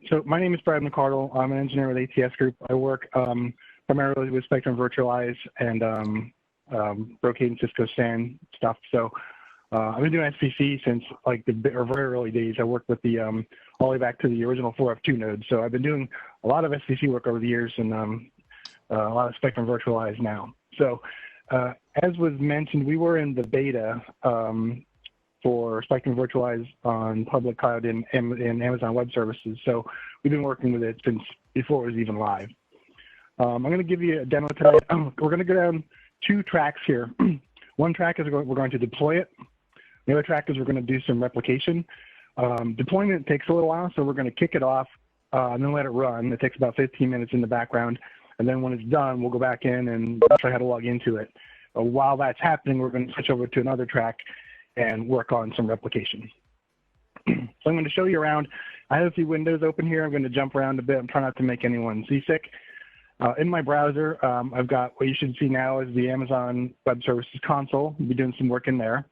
So my name is Brad McCardle. I'm an engineer with ATS Group. I work primarily with Spectrum Virtualize and Brocade and Cisco SAN stuff. So I've been doing SVC since like the very early days. I worked with the all the way back to the original 4F2 nodes. So I've been doing a lot of SVC work over the years and a lot of Spectrum Virtualize now. So as was mentioned, we were in the beta for Spectrum Virtualize on public cloud in Amazon Web Services. So we've been working with it since before it was even live. I'm going to give you a demo today. We're going to go down two tracks here. One track is we're going to deploy it. The other track is we're going to do some replication. Deployment takes a little while, so we're going to kick it off and then let it run. It takes about 15 minutes in the background. And then when it's done, we'll go back in and try how to log into it. While that's happening, we're going to switch over to another track and work on some replication. So I'm going to show you around. I have a few windows open here. I'm going to jump around a bit. I'm trying not to make anyone seasick. In my browser, I've got what you should see now is the Amazon Web Services console. We'll be doing some work in there.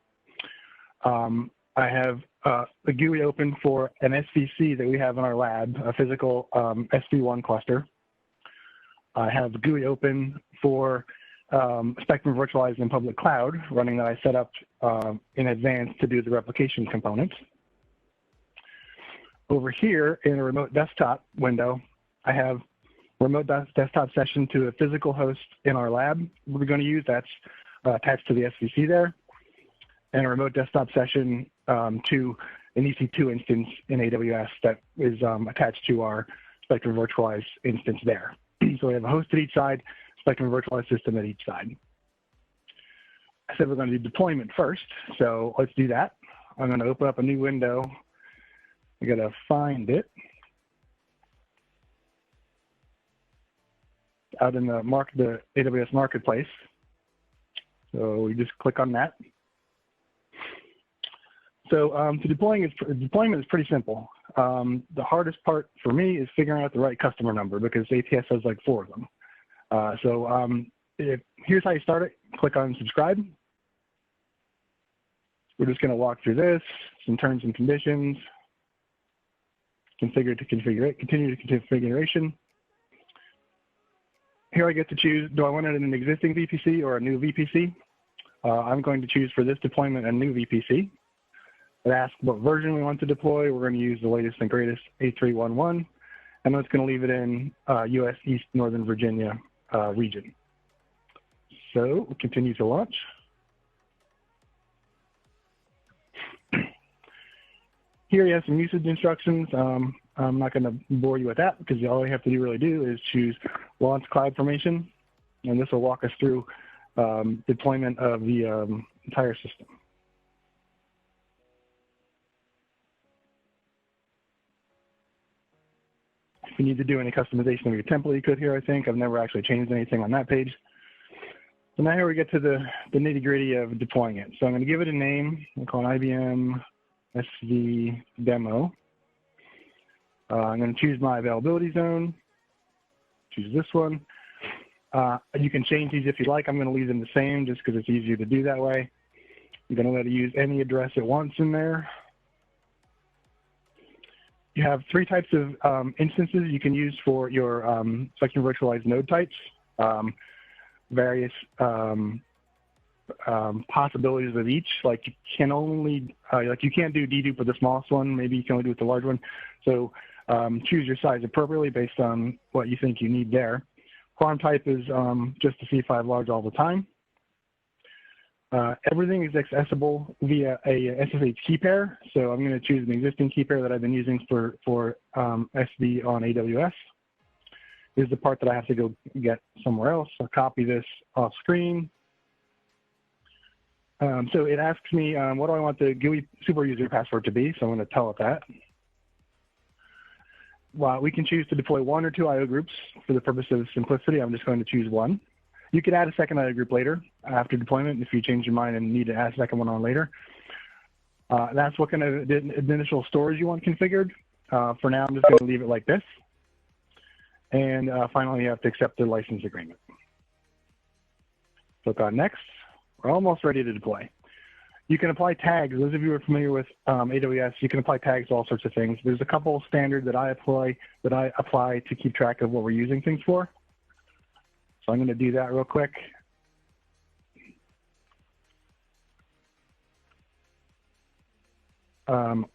I have a GUI open for an SVC that we have in our lab, a physical SV1 cluster. I have a GUI open for Spectrum Virtualize in public cloud running that I set up in advance to do the replication component. Over here in a remote desktop window, I have remote desktop session to a physical host in our lab we're going to use. That's attached to the SVC there. And a remote desktop session to an EC2 instance in AWS that is attached to our Spectrum Virtualize instance there. So we have a host at each side, Spectrum Virtualize system at each side. I said we're going to do deployment first, so let's do that. I'm going to open up a new window. I got to find it. Out in the AWS Marketplace. So we just click on that. So deployment is pretty simple. The hardest part for me is figuring out the right customer number because ATS has like 4 of them. Here's how you start it. Click on subscribe. We're just going to walk through this, some terms and conditions, configure to configure it, continue to configuration. Here I get to choose, do I want it in an existing VPC or a new VPC? I'm going to choose for this deployment a new VPC. It asks what version we want to deploy. We're going to use the latest and greatest 8311, and it's going to leave it in US East Northern Virginia region. So we'll continue to launch. Here you have some usage instructions. I'm not going to bore you with that because all you have to really do is choose launch cloud formation, and this will walk us through deployment of the entire system. If you need to do any customization of your template, you could here, I think. I've never actually changed anything on that page. So now here we get to the nitty-gritty of deploying it. So I'm going to give it a name. I'll call it IBM SV demo. I'm going to choose my availability zone. Choose this one. You can change these if you like. I'm going to leave them the same just because it's easier to do that way. I'm going to let it use any address it wants in there. You have 3 types of instances you can use for your Spectrum Virtualized node types. Various possibilities of each. Like you can only, you can't do dedupe with the smallest one. Maybe you can only do it with the large one. So choose your size appropriately based on what you think you need there. Quorum type is just to see if I have large all the time. Everything is accessible via a SSH key pair. So I'm going to choose an existing key pair that I've been using for SV on AWS. This is the part that I have to go get somewhere else. I'll copy this off screen. So it asks me, what do I want the GUI super user password to be? So I'm going to tell it that. Well, we can choose to deploy 1 or 2 IO groups. For the purpose of simplicity, I'm just going to choose 1. You could add a second IO group later after deployment if you change your mind and need to add a second one on later. That's what kind of initial storage you want configured. For now, I'm just going to leave it like this. And finally, you have to accept the license agreement. Click on next. We're almost ready to deploy. You can apply tags. Those of you who are familiar with AWS, you can apply tags to all sorts of things. There's a couple standards that I apply to keep track of what we're using things for. So I'm going to do that real quick. On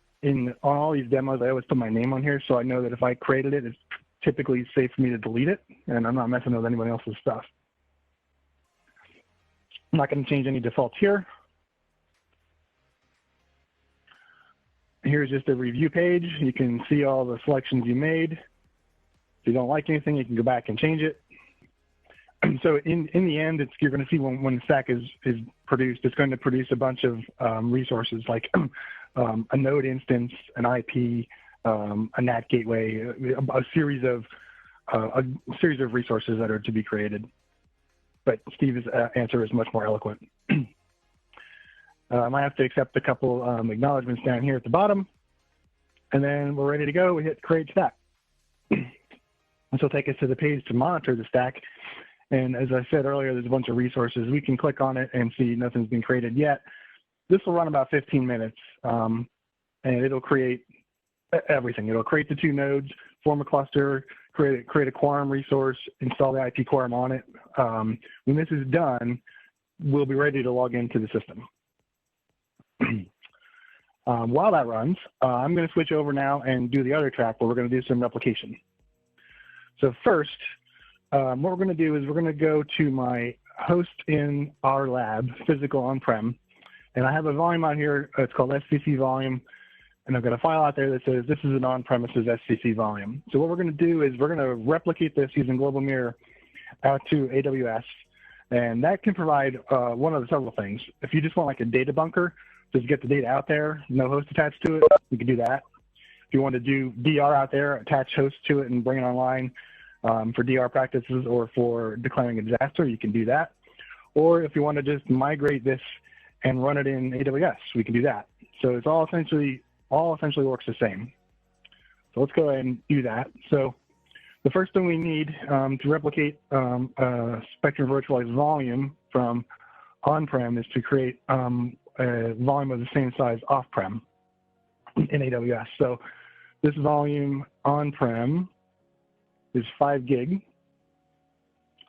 all these demos, I always put my name on here, so I know that if I created it, it's typically safe for me to delete it, and I'm not messing with anyone else's stuff. I'm not going to change any defaults here. Here's just a review page. You can see all the selections you made. If you don't like anything, you can go back and change it. So in the end, you're going to see when the stack is produced, it's going to produce a bunch of resources like a node instance, an IP, a NAT gateway, a series of resources that are to be created. But Steve's answer is much more eloquent. I have to accept a couple acknowledgments down here at the bottom, and then we're ready to go. We hit create stack. This will take us to the page to monitor the stack. And as I said earlier, there's a bunch of resources. We can click on it and see nothing's been created yet. This will run about 15 minutes, and it'll create everything. It'll create the 2 nodes, form a cluster, create a quorum resource, install the IP quorum on it. When this is done, we'll be ready to log into the system. While that runs, I'm going to switch over now and do the other track where we're going to do some replication. So first, what we're going to do is we're going to go to my host in our lab, physical on-prem, and I have a volume out here. It's called SCC volume, and I've got a file out there that says this is an on-premises SCC volume. So what we're going to do is we're going to replicate this using Global Mirror out to AWS, and that can provide one of the several things. If you just want like a data bunker, just get the data out there, no host attached to it, you can do that. If you want to do DR out there, attach hosts to it and bring it online for DR practices or for declaring a disaster, you can do that. Or if you want to just migrate this and run it in AWS, we can do that. So it's all essentially works the same. So let's go ahead and do that. So the first thing we need to replicate a Spectrum Virtualize volume from on-prem is to create a volume of the same size off-prem in AWS. So this volume on-prem is 5 gig.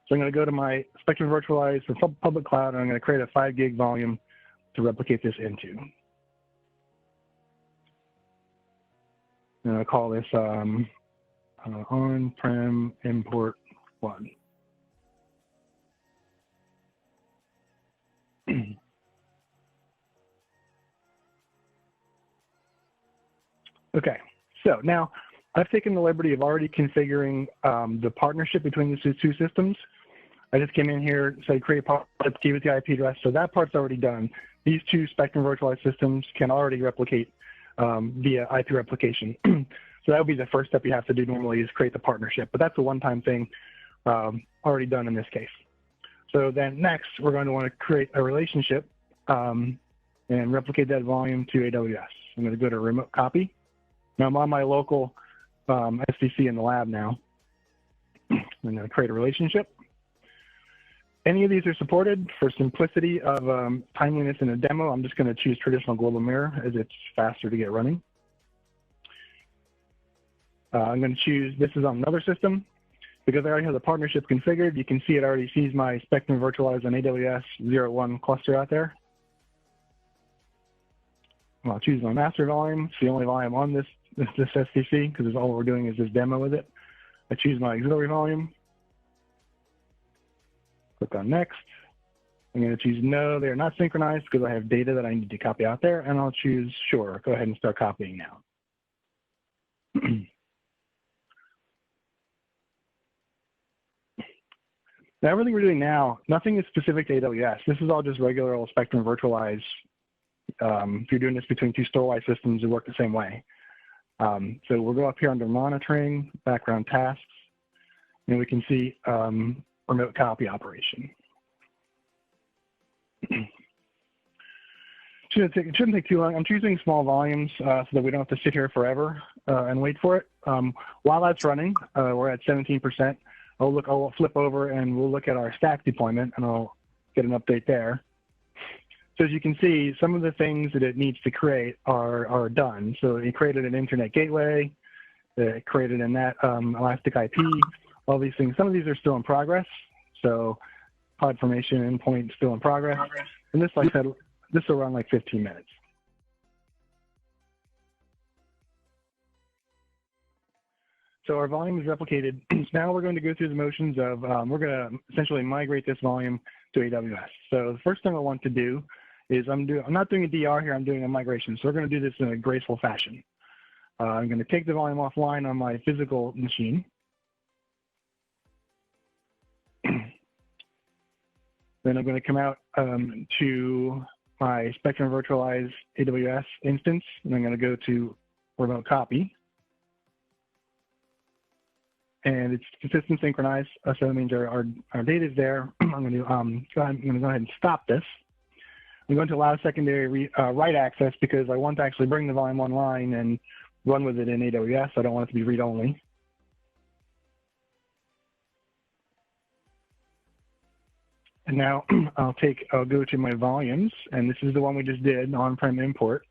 So I'm going to go to my Spectrum Virtualize for Public Cloud, and I'm going to create a 5 gig volume to replicate this into. And I'll call this on-prem import 1. Okay, so now I've taken the liberty of already configuring the partnership between the 2 systems. I just came in here, say create partnership, gave it the IP address, so that part's already done. These 2 Spectrum Virtualized systems can already replicate via IP replication. So that would be the first step you have to do normally is create the partnership, but that's a one-time thing already done in this case. So then next, we're going to want to create a relationship and replicate that volume to AWS. I'm going to go to remote copy. Now I'm on my local SDC in the lab now. I'm going to create a relationship. Any of these are supported. For simplicity of timeliness in a demo, I'm just going to choose traditional global mirror as it's faster to get running. I'm going to choose, this is on another system. Because I already have the partnership configured, you can see it already sees my Spectrum Virtualize on AWS 01 cluster out there. I'll choose my master volume. It's the only volume on this SDC because all we're doing is this demo with it. I choose my auxiliary volume. Click on next. I'm going to choose no, they're not synchronized because I have data that I need to copy out there, and I'll choose sure. Go ahead and start copying now. Now, everything we're doing now, nothing is specific to AWS. This is all just regular old Spectrum Virtualize. If you're doing this between 2 storewide systems, it works the same way. So we'll go up here under monitoring, background tasks, and we can see remote copy operation. It shouldn't take too long. I'm choosing small volumes so that we don't have to sit here forever and wait for it. While that's running, we're at 17%. I'll flip over and we'll look at our stack deployment, and I'll get an update there. So as you can see, some of the things that it needs to create are done. So it created an internet gateway, it created a net elastic IP, all these things. Some of these are still in progress. So pod formation endpoint still in progress. And this, like I said, this will run like 15 minutes. So our volume is replicated. Now we're going to go through the motions of, we're going to essentially migrate this volume to AWS. So the first thing I want to do is I'm not doing a DR here, I'm doing a migration. So we're going to do this in a graceful fashion. I'm going to take the volume offline on my physical machine. Then I'm going to come out to my Spectrum Virtualize AWS instance, and I'm going to go to remote copy. And it's consistent synchronized, so that means our data is there. I'm going to go ahead and stop this. I'm going to allow secondary write access because I want to actually bring the volume online and run with it in AWS. I don't want it to be read-only. And now I'll go to my volumes, and this is the one we just did, on-prem import.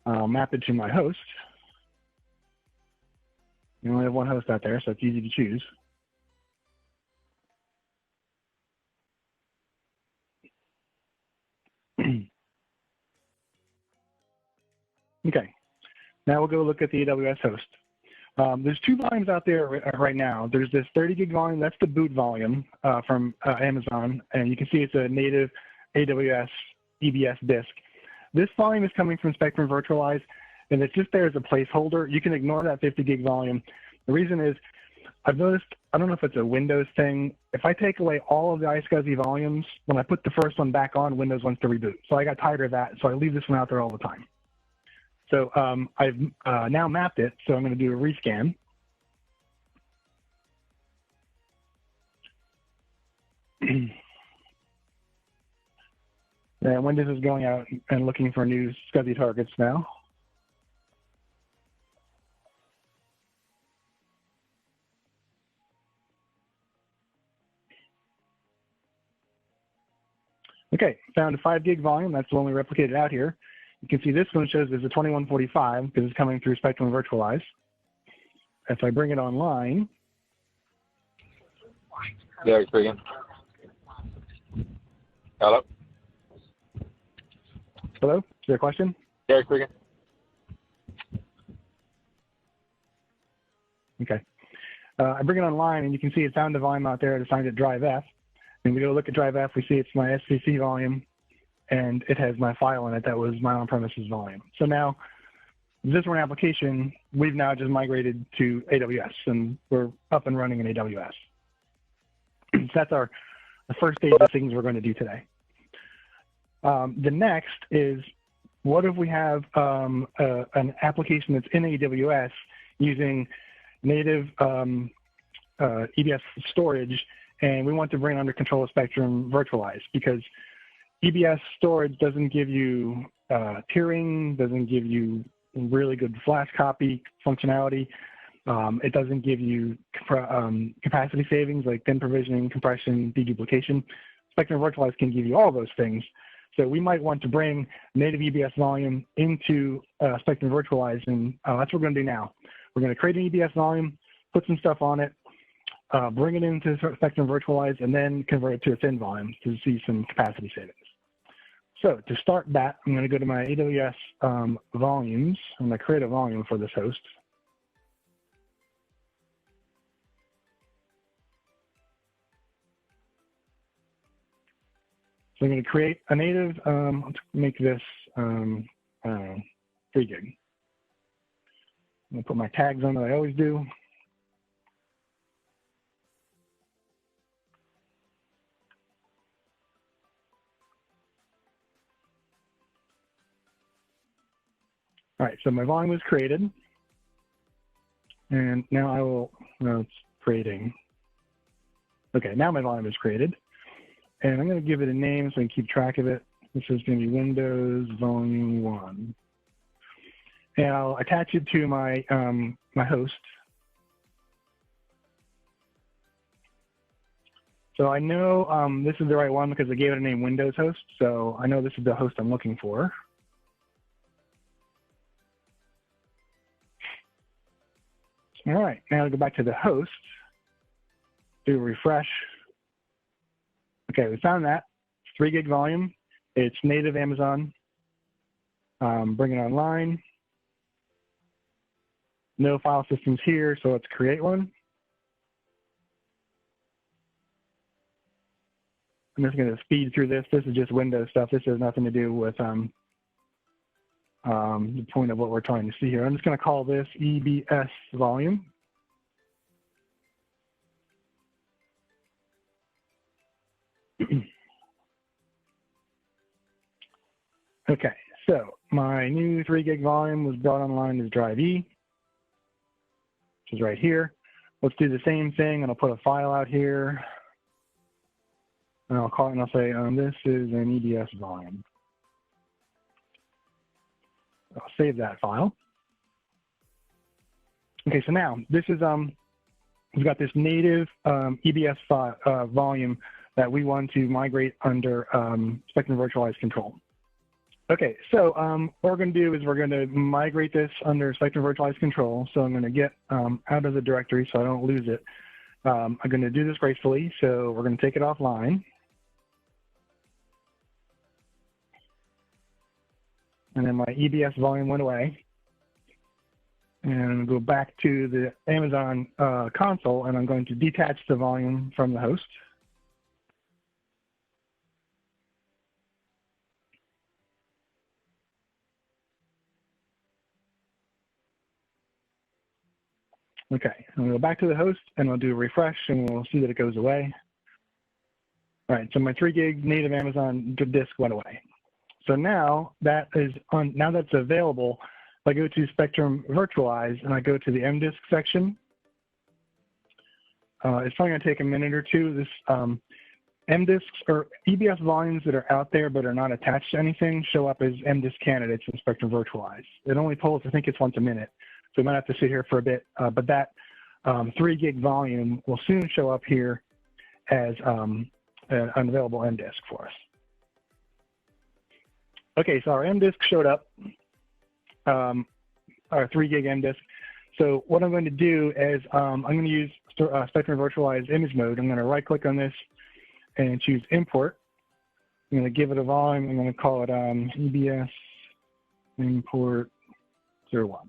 I'll map it to my host. You only have one host out there, so it's easy to choose. Okay, now we'll go look at the AWS host. There's two volumes out there right now. There's this 30 gig volume, that's the boot volume from Amazon, and you can see it's a native AWS EBS disk. This volume is coming from Spectrum Virtualize, and it's just there as a placeholder. You can ignore that 50 gig volume. The reason is, I've noticed, I don't know if it's a Windows thing, if I take away all of the iSCSI volumes, when I put the first one back on, Windows wants to reboot. So I got tired of that, so I leave this one out there all the time. So I've now mapped it, so I'm going to do a rescan. And Windows is going out and looking for new SCSI targets now. Okay, found a 5 gig volume. That's the one we replicated out here. You can see this one shows as a 2145 because it's coming through Spectrum Virtualize. If I bring it online. Derek speaking. Hello? Hello? Is there a question? Derek speaking. Okay. I bring it online and you can see it found the volume out there assigned at drive F. And we go look at drive F, we see it's my SCC volume, and it has my file in it that was my on-premises volume. So now, this one application, we've now just migrated to AWS, and we're up and running in AWS. So that's the first stage of things we're going to do today. The next is, what if we have an application that's in AWS using native EBS storage, and we want to bring it under control of Spectrum Virtualize, because EBS storage doesn't give you tiering, doesn't give you really good flash copy functionality. It doesn't give you capacity savings like thin provisioning, compression, deduplication. Spectrum Virtualize can give you all those things. So we might want to bring native EBS volume into Spectrum Virtualize, and that's what we're going to do now. We're going to create an EBS volume, put some stuff on it, bring it into Spectrum Virtualize, and then convert it to a thin volume to see some capacity savings. So to start that, I'm going to go to my AWS volumes. I'm going to create a volume for this host. So I'm going to create a native, let's make this, I don't know, 3 gig. I'm going to put my tags on that I always do. All right, so my volume is created. And now it's creating. Okay, now my volume is created. And I'm going to give it a name so I can keep track of it. This is going to be Windows Volume 1. And I'll attach it to my, my host. So I know this is the right one because I gave it a name Windows host. So I know this is the host I'm looking for. All right, now I'll go back to the host, do a refresh. Okay, we found that. 3 gig volume. It's native Amazon. Bring it online. No file systems here, so let's create one. I'm just going to speed through this. This is just Windows stuff. This has nothing to do with the point of what we're trying to see here. I'm just going to call this EBS volume. Okay, so my new 3 gig volume was brought online as drive E, which is right here. Let's do the same thing, and I'll put a file out here. And I'll call it and I'll say, this is an EBS volume. I'll save that file. Okay, so now this is, we've got this native EBS volume that we want to migrate under Spectrum Virtualize control. Okay, so what we're going to do is we're going to migrate this under Spectrum Virtualize control. So I'm going to get out of the directory so I don't lose it. I'm going to do this gracefully, so we're going to take it offline. And then my EBS volume went away. And go back to the Amazon console, and I'm going to detach the volume from the host. Okay, I'm going to go back to the host, and we'll do a refresh, and we'll see that it goes away. All right, so my 3 gig native Amazon disk went away. So now that is on. Now that's available. If I go to Spectrum Virtualize and I go to the MDisk section, it's probably going to take a minute or two. This MDisks or EBS volumes that are out there but are not attached to anything show up as MDisk candidates in Spectrum Virtualize. It only pulls, I think it's once a minute. So we might have to sit here for a bit, but that 3 gig volume will soon show up here as an unavailable MDisk for us. Okay, so our MDisk showed up, our 3 gig MDisk. So what I'm going to do is I'm going to use Spectrum Virtualize image mode. I'm going to right click on this and choose import. I'm going to give it a volume. I'm going to call it EBS import 01.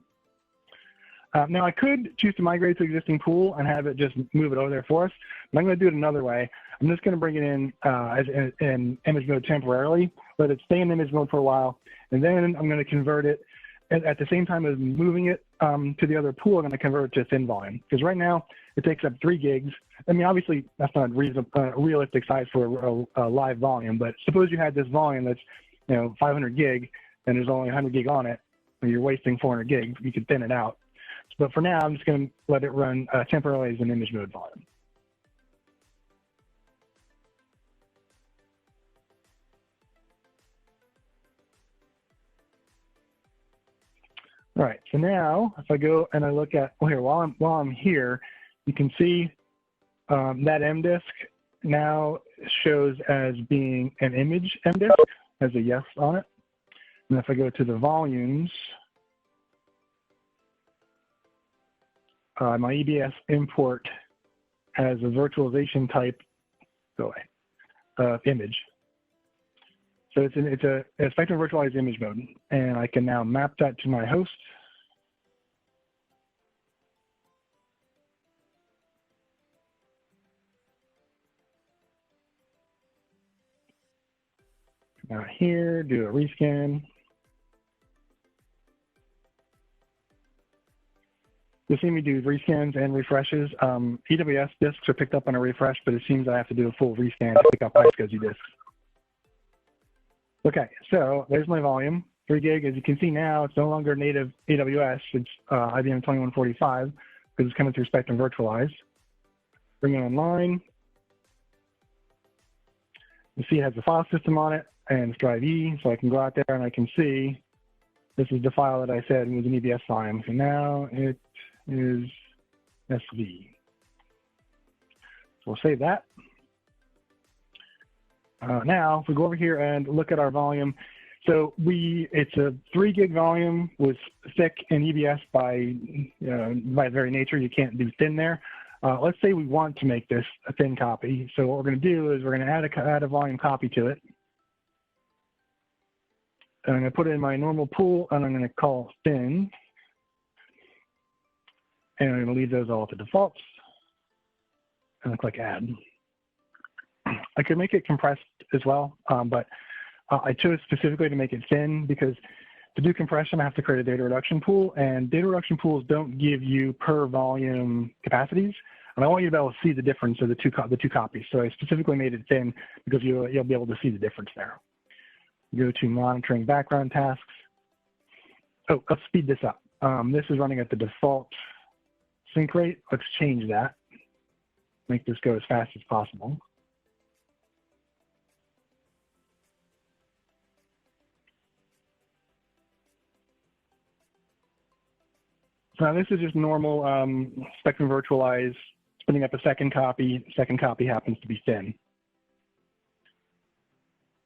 Now I could choose to migrate to existing pool and have it just move it over there for us, but I'm going to do it another way. I'm just going to bring it in as in image mode temporarily, let it stay in image mode for a while, and then I'm going to convert it at the same time as moving it to the other pool. I'm going to convert it to thin volume because right now it takes up 3 gigs. I mean, obviously that's not a realistic size for a live volume, but suppose you had this volume that's 500 gig and there's only 100 gig on it, and you're wasting 400 gig. You could thin it out. But for now, I'm just going to let it run temporarily as an image mode volume. All right, so now if I go and I look at, well, here, while I'm here, you can see that MDisk now shows as being an image MDisk, has a yes on it. And if I go to the volumes, my EBS import has a virtualization type image. So it's a Spectrum Virtualize image mode, and I can now map that to my host. Now here, do a rescan. You'll see me do rescans and refreshes. AWS disks are picked up on a refresh, but it seems I have to do a full rescan to pick up iSCSI disks. Okay, so there's my volume, 3 gig. As you can see now, it's no longer native AWS. It's IBM 2145 because it's coming through Spectrum Virtualize. Bring it online. You see it has the file system on it and it's drive E, so I can go out there and I can see this is the file that I said was an EBS volume. So now it is SV. So we'll save that. Now, if we go over here and look at our volume, so it's a 3 gig volume, was thick in EBS by very nature. You can't do thin there. Let's say we want to make this a thin copy. So what we're going to do is we're going to add a volume copy to it. And I'm going to put it in my normal pool, and I'm going to call thin. And I'm going to leave those all to defaults. And I click add. I could make it compressed as well, but I chose specifically to make it thin because to do compression, I have to create a data reduction pool, and data reduction pools don't give you per volume capacities. And I want you to be able to see the difference of the two copies. So I specifically made it thin because you'll be able to see the difference there. Go to monitoring background tasks. Oh, let's speed this up. This is running at the default sync rate. Let's change that. Make this go as fast as possible. So now this is just normal Spectrum Virtualize, spinning up a second copy. Second copy happens to be thin.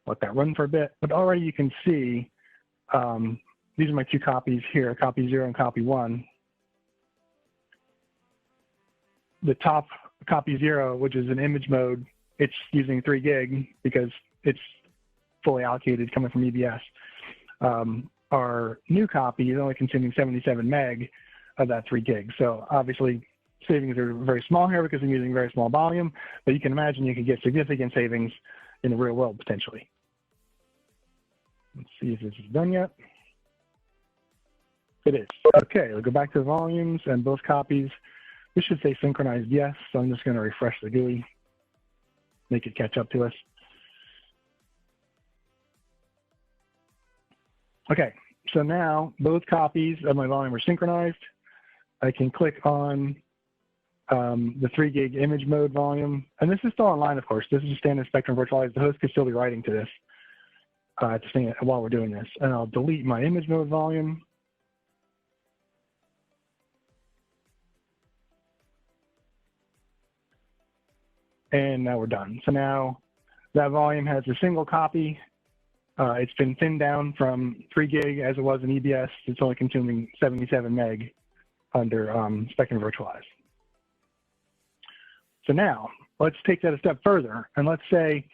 Let that run for a bit, but already you can see these are my two copies here, copy 0 and copy 1. The top copy 0, which is an image mode, it's using 3 gig because it's fully allocated coming from EBS. Our new copy is only consuming 77 meg of that 3 gig. So obviously savings are very small here because I'm using very small volume, but you can imagine you can get significant savings in the real world potentially. Let's see if this is done yet. It is. Okay, we'll go back to the volumes and both copies. This should say synchronized yes, so I'm just going to refresh the GUI, make it catch up to us. Okay, so now both copies of my volume are synchronized. I can click on the 3 gig image mode volume, and this is still online, of course. This is standard Spectrum Virtualize. The host could still be writing to this while we're doing this, and I'll delete my image mode volume. And now we're done. So now that volume has a single copy. It's been thinned down from 3 gig as it was in EBS. It's only consuming 77 meg under Spectrum Virtualize. So now let's take that a step further, and let's say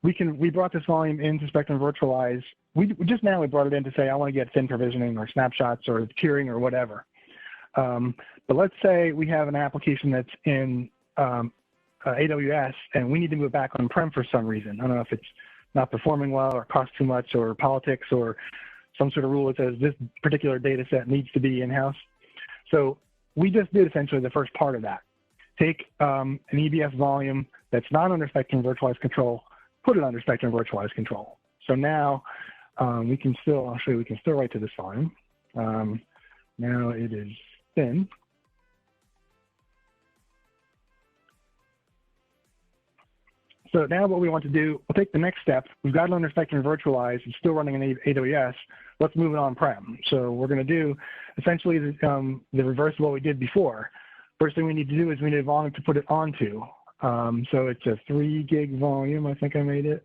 we brought this volume into Spectrum Virtualize. We brought it in to say I want to get thin provisioning or snapshots or tiering or whatever. But let's say we have an application that's in AWS and we need to move back on-prem for some reason. I don't know if it's not performing well or costs too much or politics or some sort of rule that says this particular data set needs to be in-house. So we just did essentially the first part of that. Take an EBS volume that's not under Spectrum Virtualize control, put it under Spectrum Virtualize control. So now we can still, I'll show you, we can still write to this volume. Now it is thin. So now what we want to do, we'll take the next step. We've got it under Spectrum Virtualize. It's still running in AWS. Let's move it on-prem. So we're going to do essentially the reverse of what we did before. First thing we need to do is we need a volume to put it onto. So it's a 3 gig volume. I think I made it.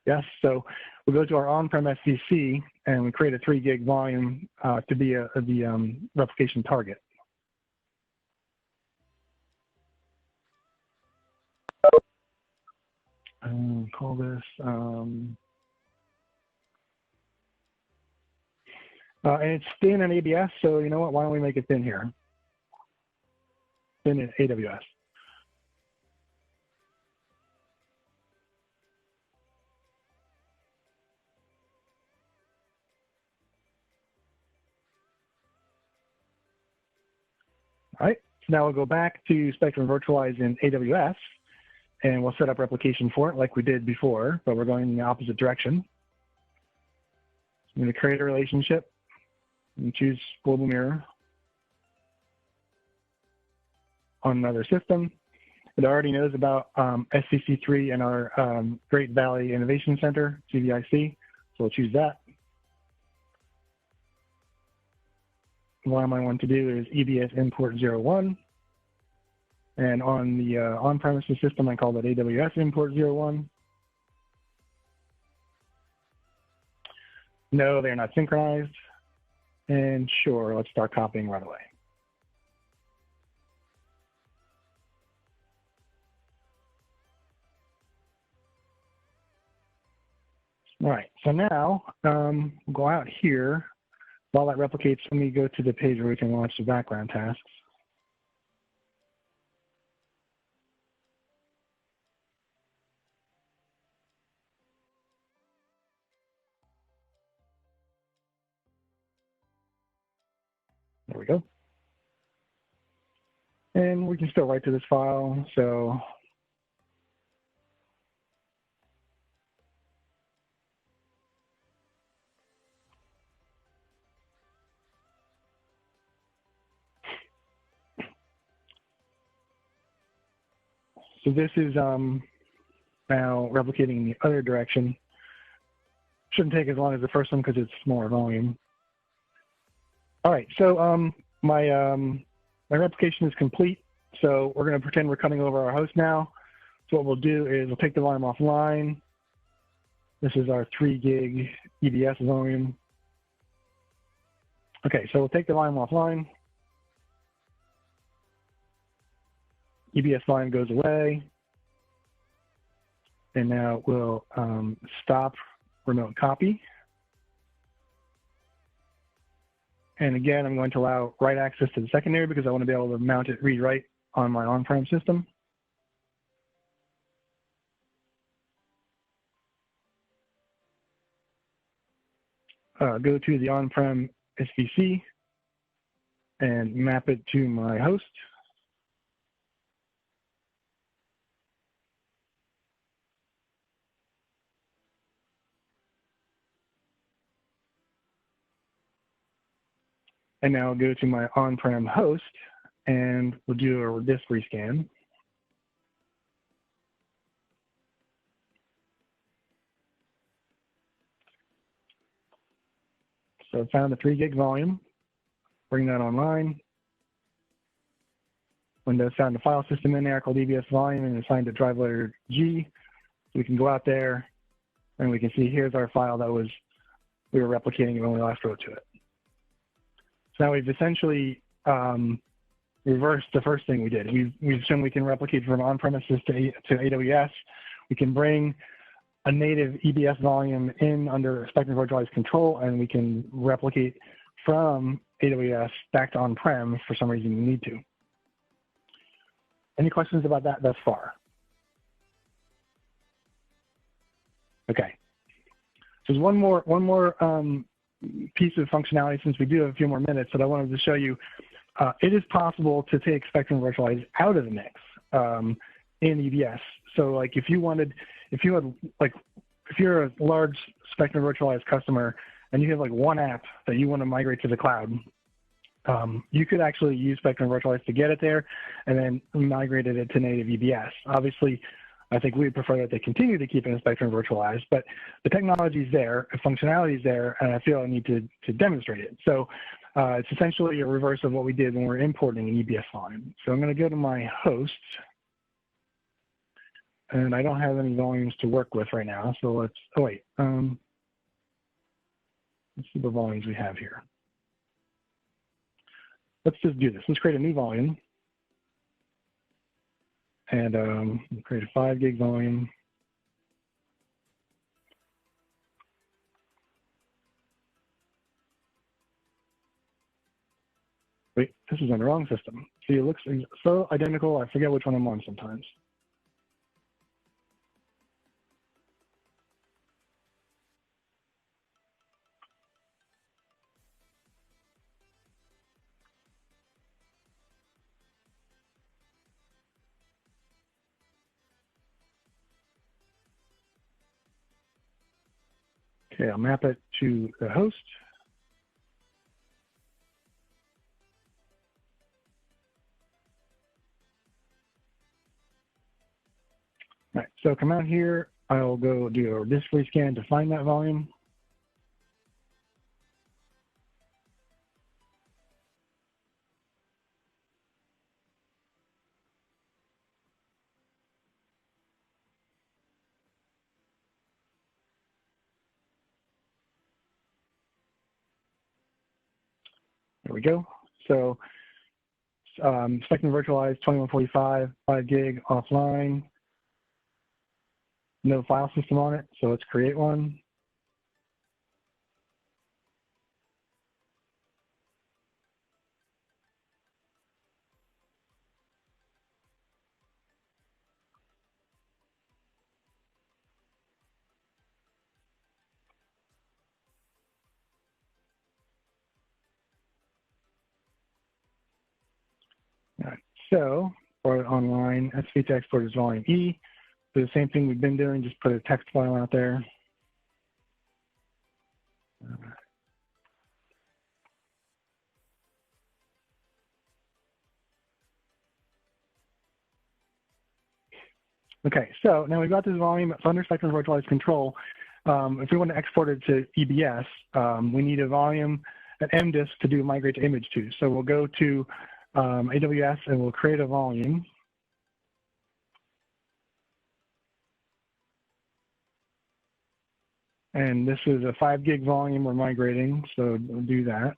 Yes. So we'll go to our on-prem SVC and we create a 3 gig volume to be the replication target. Call this, and it's thin in ABS, so you know what, why don't we make it thin here? Thin in AWS. All right, so now we'll go back to Spectrum Virtualize in AWS. And we'll set up replication for it like we did before, but we're going in the opposite direction. I'm going to create a relationship and choose global mirror on another system. It already knows about SCC3 and our Great Valley Innovation Center, CVIC, so we'll choose that. What I might want to do is EBS import 01. And on the on-premises system, I call that AWS import 01. No, they're not synchronized. And sure, let's start copying right away. All right, so now we'll go out here. While that replicates, let me go to the page where we can launch the background tasks. There we go. And we can still write to this file. So this is now replicating in the other direction. Shouldn't take as long as the first one because it's smaller volume. All right, so my replication is complete. So we're going to pretend we're cutting over our host now. So what we'll do is we'll take the volume offline. This is our 3 gig EBS volume. Okay, so we'll take the volume offline. EBS volume goes away. And now we'll stop remote copy. And again, I'm going to allow write access to the secondary because I want to be able to mount it read-write on my on-prem system. Go to the on-prem SVC and map it to my host. And now I'll go to my on-prem host and we'll do a disk rescan. So I found the 3 gig volume, bring that online. Windows found a file system in there called EBS volume and assigned a drive letter G. So we can go out there and we can see here's our file that we were replicating when we last wrote to it. So now we've essentially reversed the first thing we did. We've shown we can replicate from on-premises to AWS. We can bring a native EBS volume in under Spectrum Virtualize control, and we can replicate from AWS back to on-prem for some reason we need to. Any questions about that thus far? Okay. So there's one more piece of functionality since we do have a few more minutes that I wanted to show you. It is possible to take Spectrum Virtualize out of the mix in EBS. So like if you're a large Spectrum Virtualize customer and you have like one app that you want to migrate to the cloud, you could actually use Spectrum Virtualize to get it there and then migrate it to native EBS. Obviously, I think we'd prefer that they continue to keep it in Spectrum Virtualize, but the technology is there, the functionality is there, and I feel I need to demonstrate it. So it's essentially a reverse of what we did when we were importing an EBS volume. So I'm going to go to my hosts, and I don't have any volumes to work with right now. So let's see what volumes we have here. Let's just do this. Let's create a new volume. And create a 5 gig volume. Wait, this is on the wrong system. See, it looks so identical, I forget which one I'm on sometimes. Okay, I'll map it to the host. All right, so come out here. I'll go do a disk rescan to find that volume. There we go. So Spectrum Virtualize 2145, 5 gig offline. No file system on it, so let's create one. All right, so for online, SV to export is volume E. Do the same thing we've been doing, just put a text file out there. Okay, so now we've got this volume. It's under Spectrum Virtualize control. If we want to export it to EBS, we need a volume, an MDisk to do migrate to image to. So we'll go to AWS and we'll create a volume. And this is a 5 gig volume we're migrating, so we'll do that.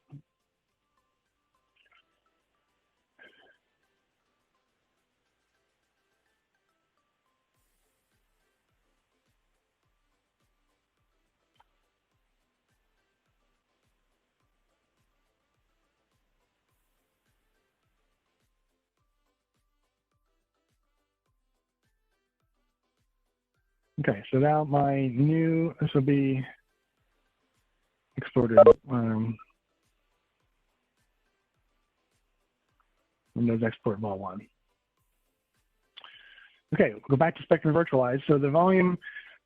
Okay, so now my new, this will be exported Windows Export Vol 1. Okay, we'll go back to Spectrum Virtualize. So the volume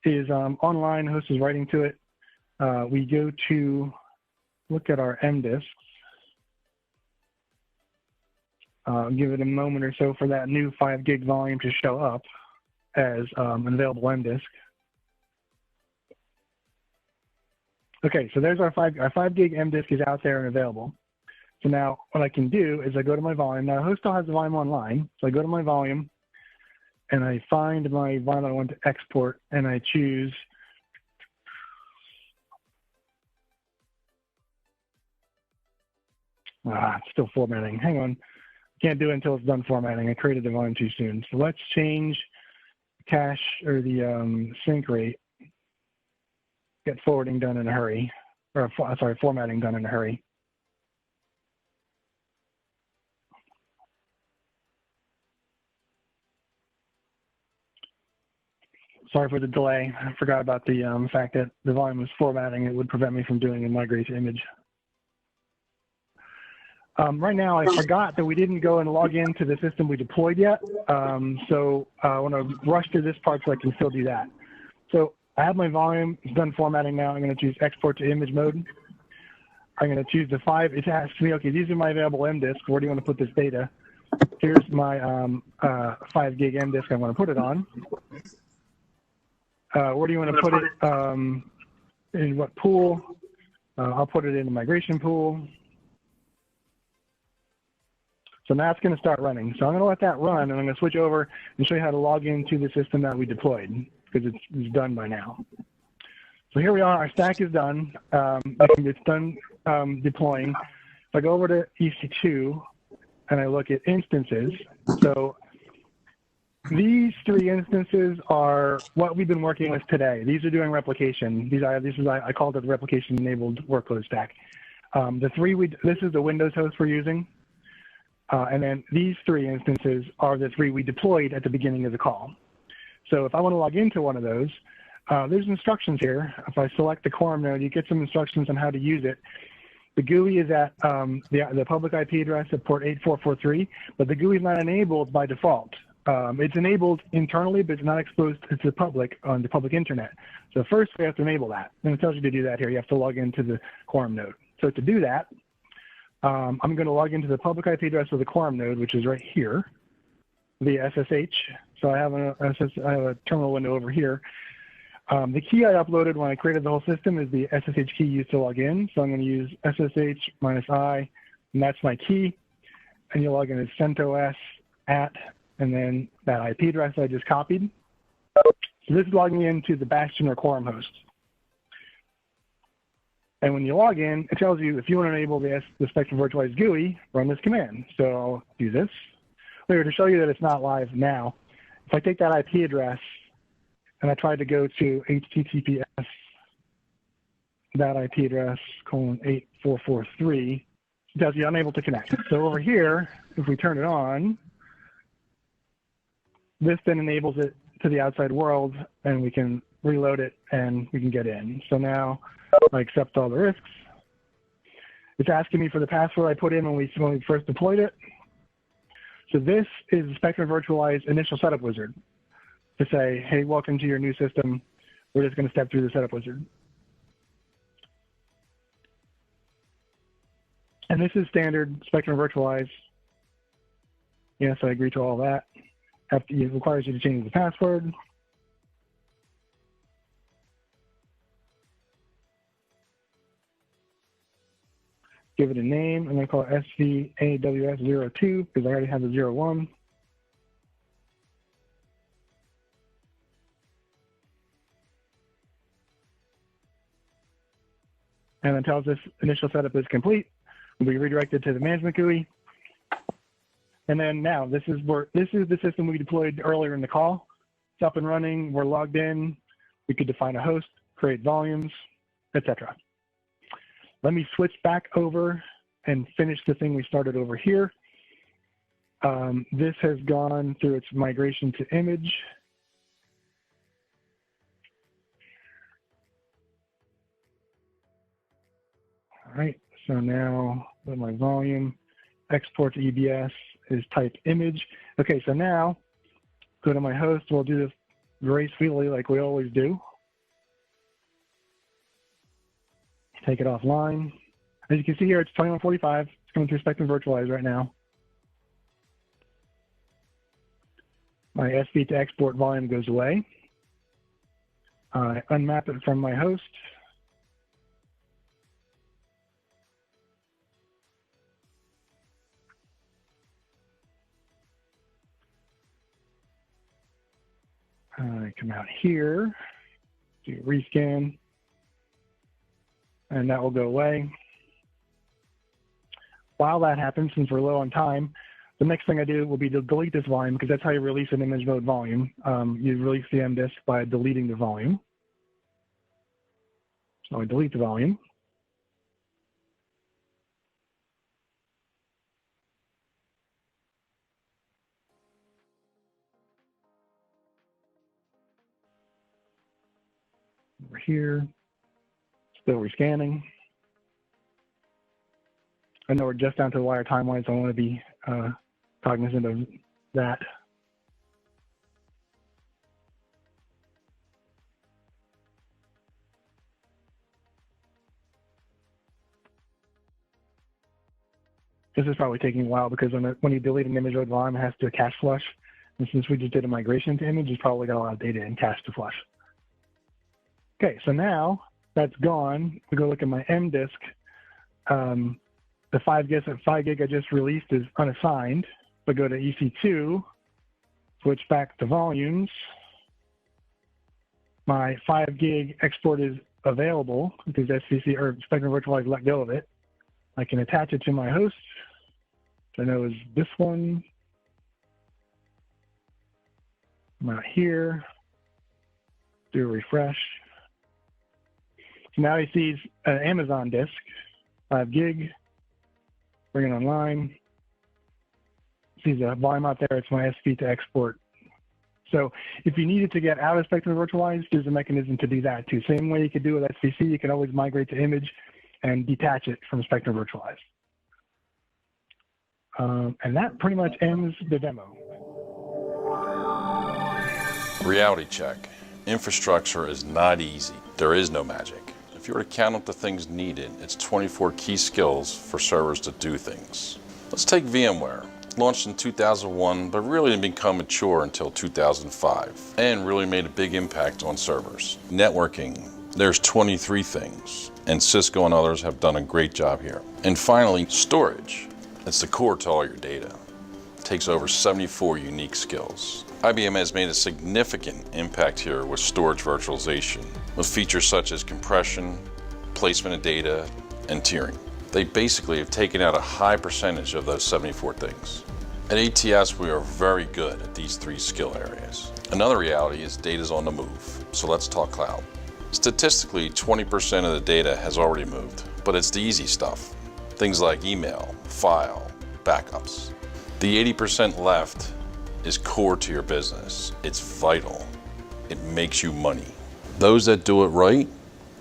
is online, host is writing to it. We go to look at our MDisks. Give it a moment or so for that new 5 gig volume to show up as an available MDisk. Okay, so there's our 5 gig MDisk is out there and available. So now what I can do is I go to my volume. Now host still has the volume online, so I go to my volume and I find my volume I want to export and I choose it's still formatting. Hang on. Can't do it until it's done formatting. I created the volume too soon. So let's change cache or the sync rate. Get forwarding done in a hurry, or sorry, formatting done in a hurry. Sorry for the delay. I forgot about the fact that the volume was formatting. It would prevent me from doing a migrate to image. Right now, I forgot that we didn't go and log into the system we deployed yet. So I want to rush to this part so I can still do that. So I have my volume. It's done formatting now. I'm going to choose export to image mode. I'm going to choose the 5. It asks me, okay, these are my available MDisks. Where do you want to put this data? Here's my 5 gig MDisk I want to put it on. Where do you want to put it? In what pool? I'll put it in the migration pool. So now it's going to start running. So I'm going to let that run, and I'm going to switch over and show you how to log into the system that we deployed, because it's done by now. So here we are. Our stack is done. It's done deploying. If I go over to EC2 and I look at instances, so these 3 instances are what we've been working with today. These are doing replication. I called it the replication-enabled workload stack. This is the Windows host we're using. And then these 3 instances are the 3 we deployed at the beginning of the call. So if I want to log into one of those, there's instructions here. If I select the quorum node, you get some instructions on how to use it. The GUI is at the public IP address at port 8443, but the GUI is not enabled by default. It's enabled internally, but it's not exposed to the public on the public internet. So first we have to enable that. And it tells you to do that here. You have to log into the quorum node. So to do that, I'm going to log into the public IP address of the quorum node, which is right here, via SSH. So I have a terminal window over here. The key I uploaded when I created the whole system is the SSH key used to log in. So I'm going to use SSH-I, and that's my key. And you log in as CentOS @ and then that IP address I just copied. So this is logging into the Bastion or quorum host. And when you log in, it tells you if you want to enable the Spectrum Virtualize GUI, run this command. So I'll do this. Later, to show you that it's not live now, if I take that IP address and I try to go to HTTPS, that IP address, :8443, it tells you unable to connect. So over here, if we turn it on, this then enables it to the outside world, and we can reload it and we can get in. So now I accept all the risks. It's asking me for the password I put in when we first deployed it. So this is the Spectrum Virtualize initial setup wizard to say, hey, welcome to your new system. We're just going to step through the setup wizard. And this is standard Spectrum Virtualize. Yes, I agree to all that. It requires you to change the password. Give it a name. I'm going to call it SVAWS02 because I already have the 01. And it tells us initial setup is complete. We'll be redirected to the management GUI. And then now this is the system we deployed earlier in the call. It's up and running. We're logged in. We could define a host, create volumes, etc. Let me switch back over and finish the thing we started over here. This has gone through its migration to image. All right, so now with my volume, export to EBS is type image. Okay, so now go to my host. We'll do this very sweetly like we always do. Take it offline. As you can see here, it's 2145. It's coming through Spectrum Virtualize right now. My SV to export volume goes away. I unmap it from my host. I come out here, do rescan, and that will go away. While that happens, since we're low on time, the next thing I do will be to delete this volume because that's how you release an image mode volume. You release the MDisk by deleting the volume. So I delete the volume. Over here, still rescanning. I know we're just down to the wire timeline, so I want to be cognizant of that. This is probably taking a while because when you delete an image mode volume, it has to cache flush. And since we just did a migration to image, it's probably got a lot of data in cache to flush. Okay, so now that's gone. We go look at my MDisk. The 5 gig I just released is unassigned. But go to EC2, switch back to volumes. My 5 gig export is available because SVC or Spectrum Virtualize let go of it. I can attach it to my host, which I know is this one. I'm out here, do a refresh. So now he sees an Amazon disk, 5 gig, bring it online. Sees a volume out there, it's my SV to export. So if you needed to get out of Spectrum Virtualize, there's a mechanism to do that too. Same way you could do with SVC, you can always migrate to image and detach it from Spectrum Virtualize. And that pretty much ends the demo. Reality check. Infrastructure is not easy. There is no magic. If you were to count up the things needed, it's 24 key skills for servers to do things. Let's take VMware. Launched in 2001, but really didn't become mature until 2005, and really made a big impact on servers. Networking, there's 23 things, and Cisco and others have done a great job here. And finally, storage. It's the core to all your data. It takes over 74 unique skills. IBM has made a significant impact here with storage virtualization, with features such as compression, placement of data, and tiering. They basically have taken out a high percentage of those 74 things. At ATS, we are very good at these 3 skill areas. Another reality is data's on the move, so let's talk cloud. Statistically, 20% of the data has already moved, but it's the easy stuff. Things like email, file, backups. The 80% left is core to your business. It's vital. It makes you money. Those that do it right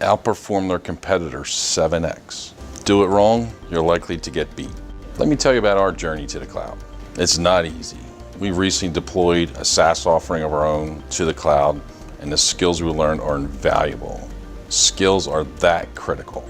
outperform their competitors 7x. Do it wrong, you're likely to get beat. Let me tell you about our journey to the cloud. It's not easy. We recently deployed a SaaS offering of our own to the cloud, and the skills we learned are invaluable. Skills are that critical.